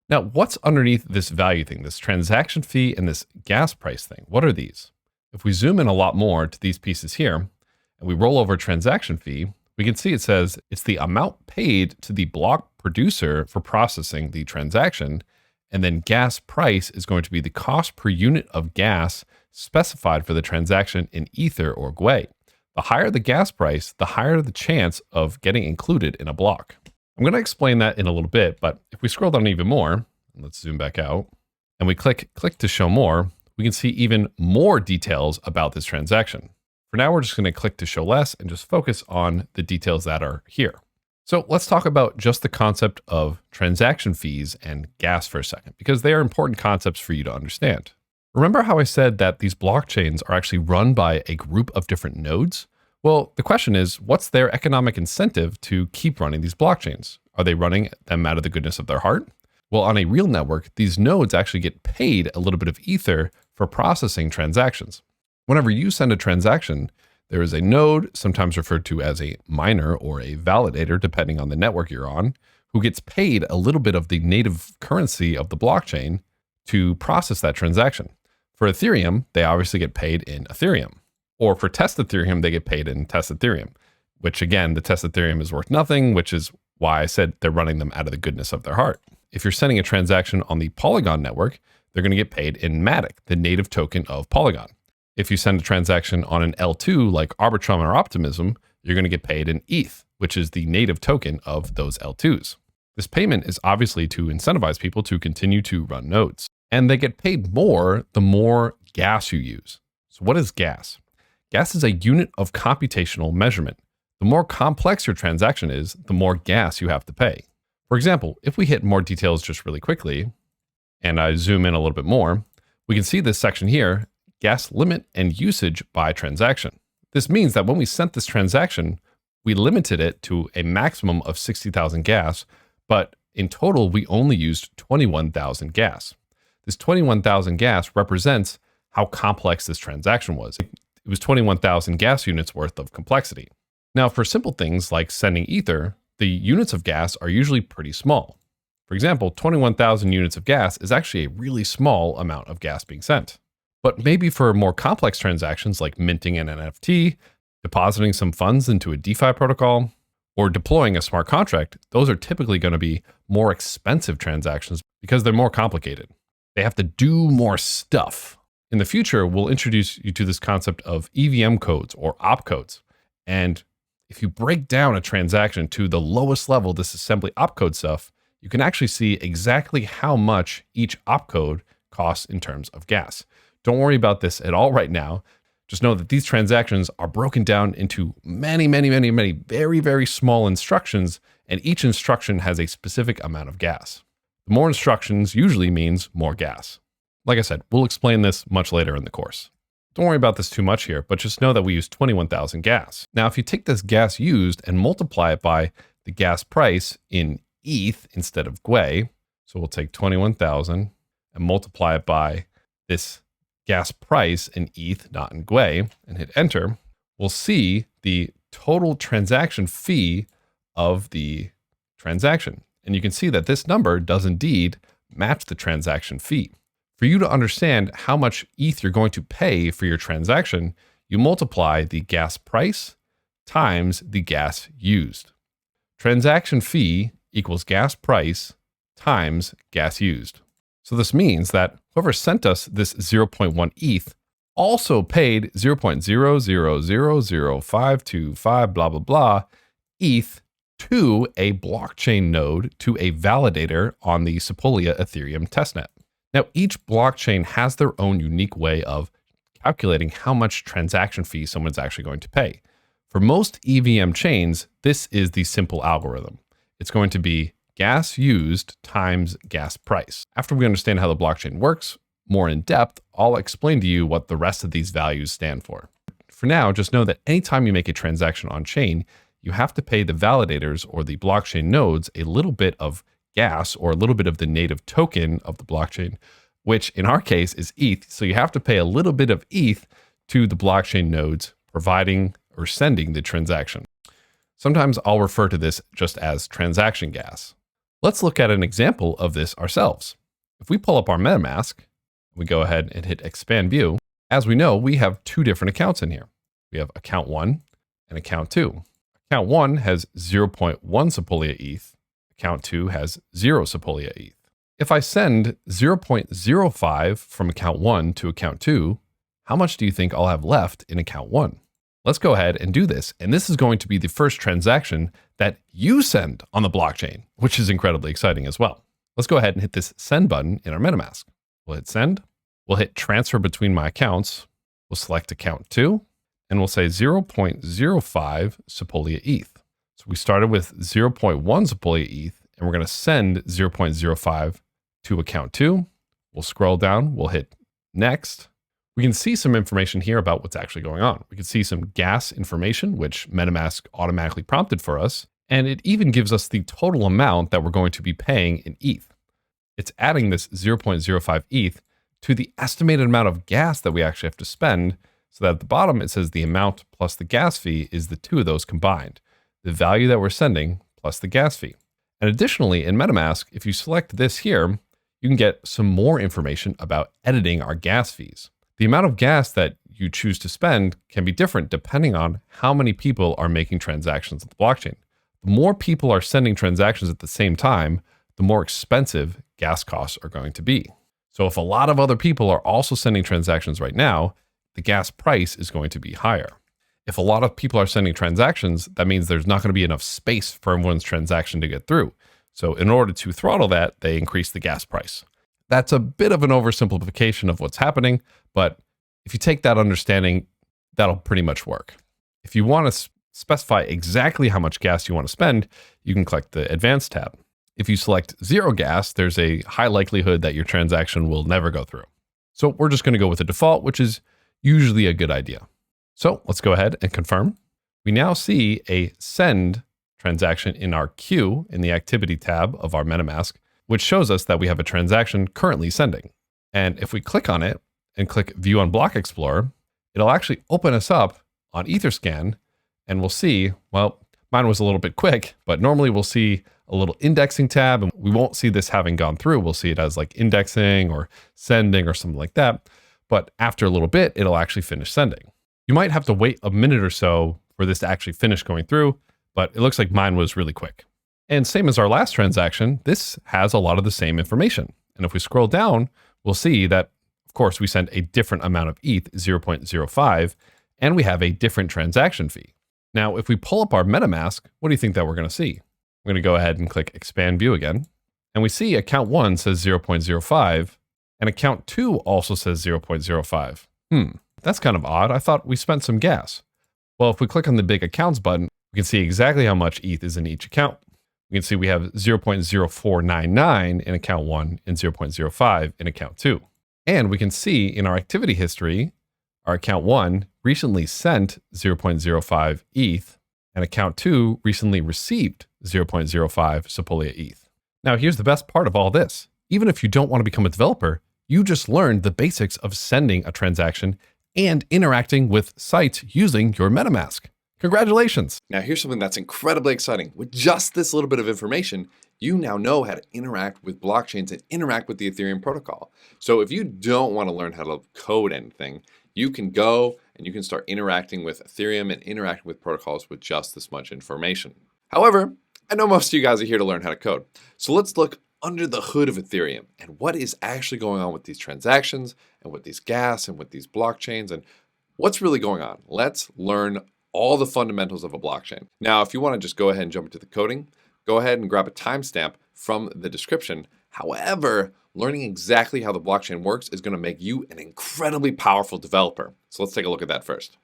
Now, what's underneath this value thing, this transaction fee and this gas price thing? What are these? If we zoom in a lot more to these pieces here and we roll over transaction fee, we can see it says it's the amount paid to the block producer for processing the transaction. And then gas price is going to be the cost per unit of gas specified for the transaction in Ether or Gwei. The higher the gas price, the higher the chance of getting included in a block. I'm going to explain that in a little bit, but if we scroll down even more, let's zoom back out, and we click to show more, we can see even more details about this transaction. For now, we're just going to click to show less and just focus on the details that are here. So let's talk about just the concept of transaction fees and gas for a second, because they are important concepts for you to understand. Remember how I said that these blockchains are actually run by a group of different nodes? Well, the question is, what's their economic incentive to keep running these blockchains? Are they running them out of the goodness of their heart? Well, on a real network, these nodes actually get paid a little bit of Ether for processing transactions. Whenever you send a transaction, there is a node, sometimes referred to as a miner or a validator, depending on the network you're on, who gets paid a little bit of the native currency of the blockchain to process that transaction. For Ethereum, they obviously get paid in Ethereum. Or for test Ethereum, they get paid in test Ethereum, which again, the test Ethereum is worth nothing, which is why I said they're running them out of the goodness of their heart. If you're sending a transaction on the Polygon network, they're going to get paid in Matic, the native token of Polygon. If you send a transaction on an L2 like Arbitrum or Optimism, you're going to get paid in ETH, which is the native token of those L2s. This payment is obviously to incentivize people to continue to run nodes. And they get paid more the more gas you use. So what is gas? Gas is a unit of computational measurement. The more complex your transaction is, the more gas you have to pay. For example, if we hit more details just really quickly, and I zoom in a little bit more, we can see this section here, gas limit and usage by transaction. This means that when we sent this transaction, we limited it to a maximum of 60,000 gas, but in total, we only used 21,000 gas. This 21,000 gas represents how complex this transaction was. It was 21,000 gas units worth of complexity. Now, for simple things like sending Ether, the units of gas are usually pretty small. For example, 21,000 units of gas is actually a really small amount of gas being sent. But maybe for more complex transactions like minting an NFT, depositing some funds into a DeFi protocol, or deploying a smart contract, those are typically going to be more expensive transactions because they're more complicated. They have to do more stuff. In the future, we'll introduce you to this concept of EVM codes or opcodes. And if you break down a transaction to the lowest level, this assembly opcode stuff, you can actually see exactly how much each opcode costs in terms of gas. Don't worry about this at all right now. Just know that these transactions are broken down into many, very, very small instructions, and each instruction has a specific amount of gas. The more instructions usually means more gas. Like I said, we'll explain this much later in the course. Don't worry about this too much here, but just know that we use 21,000 gas. Now, if you take this gas used and multiply it by the gas price in ETH instead of Gwei, so we'll take 21,000 and multiply it by this gas price in ETH, not in Gwei, and hit enter, we'll see the total transaction fee of the transaction. And you can see that this number does indeed match the transaction fee. For you to understand how much ETH you're going to pay for your transaction, you multiply the gas price times the gas used. Transaction fee equals gas price times gas used. So this means that whoever sent us this 0.1 ETH also paid 0.0000525 blah, blah, blah ETH to a blockchain node, to a validator on the Sepolia Ethereum testnet. Now, each blockchain has their own unique way of calculating how much transaction fee someone's actually going to pay. For most EVM chains, this is the simple algorithm. It's going to be gas used times gas price. After we understand how the blockchain works more in depth, I'll explain to you what the rest of these values stand for. For now, just know that anytime you make a transaction on chain, you have to pay the validators or the blockchain nodes a little bit of gas or a little bit of the native token of the blockchain, which in our case is ETH. So you have to pay a little bit of ETH to the blockchain nodes providing or sending the transaction. Sometimes I'll refer to this just as transaction gas. Let's look at an example of this ourselves. If we pull up our MetaMask, we go ahead and hit expand view. As we know, we have two different accounts in here. We have account 1 and account 2. Account 1 has 0.1 Sepolia ETH. Account 2 has 0 Sepolia ETH. If I send 0.05 from account 1 to account 2, how much do you think I'll have left in account 1? Let's go ahead and do this. And this is going to be the first transaction that you send on the blockchain, which is incredibly exciting as well. Let's go ahead and hit this send button in our MetaMask. We'll hit send. We'll hit transfer between my accounts. We'll select account 2 and we'll say 0.05 Sepolia ETH. So we started with 0.1 Sepolia ETH and we're going to send 0.05 to account 2. We'll scroll down. We'll hit next. We can see some information here about what's actually going on. We can see some gas information, which MetaMask automatically prompted for us. And it even gives us the total amount that we're going to be paying in ETH. It's adding this 0.05 ETH to the estimated amount of gas that we actually have to spend. So that at the bottom, it says the amount plus the gas fee is the two of those combined, the value that we're sending plus the gas fee. And additionally, in MetaMask, if you select this here, you can get some more information about editing our gas fees. The amount of gas that you choose to spend can be different depending on how many people are making transactions on the blockchain. The more people are sending transactions at the same time, the more expensive gas costs are going to be. So if a lot of other people are also sending transactions right now, the gas price is going to be higher. If a lot of people are sending transactions, that means there's not going to be enough space for everyone's transaction to get through. So in order to throttle that, they increase the gas price. That's a bit of an oversimplification of what's happening, but if you take that understanding, that'll pretty much work. If you want to specify exactly how much gas you want to spend, you can click the Advanced tab. If you select 0 gas, there's a high likelihood that your transaction will never go through. So we're just going to go with the default, which is usually a good idea. So let's go ahead and confirm. We now see a send transaction in our queue in the activity tab of our MetaMask, which shows us that we have a transaction currently sending. And if we click on it and click View on Block Explorer, it'll actually open us up on Etherscan, and we'll see, well, mine was a little bit quick, but normally we'll see a little indexing tab, and we won't see this having gone through. We'll see it as like indexing or sending or something like that. But after a little bit, it'll actually finish sending. You might have to wait a minute or so for this to actually finish going through, but it looks like mine was really quick. And same as our last transaction, this has a lot of the same information. And if we scroll down, we'll see that, of course, we send a different amount of ETH, 0.05, and we have a different transaction fee. Now, if we pull up our MetaMask, what do you think that we're going to see? We're going to go ahead and click Expand View again. And we see account 1 says 0.05, and account 2 also says 0.05. That's kind of odd. I thought we spent some gas. Well, if we click on the big accounts button, we can see exactly how much ETH is in each account. We can see we have 0.0499 in account 1 and 0.05 in account 2. And we can see in our activity history, our account 1 recently sent 0.05 ETH, and account 2 recently received 0.05 Sepolia ETH. Now, here's the best part of all this. Even if you don't want to become a developer, you just learned the basics of sending a transaction and interacting with sites using your MetaMask. Congratulations. Now here's something that's incredibly exciting. With just this little bit of information, you now know how to interact with blockchains and interact with the Ethereum protocol. So if you don't want to learn how to code anything, you can go and you can start interacting with Ethereum and interacting with protocols with just this much information. However, I know most of you guys are here to learn how to code. So let's look under the hood of Ethereum and what is actually going on with these transactions and with these gas and with these blockchains and what's really going on. Let's learn all the fundamentals of a blockchain. Now, if you want to just go ahead and jump into the coding, go ahead and grab a timestamp from the description. However, learning exactly how the blockchain works is going to make you an incredibly powerful developer. So let's take a look at that first.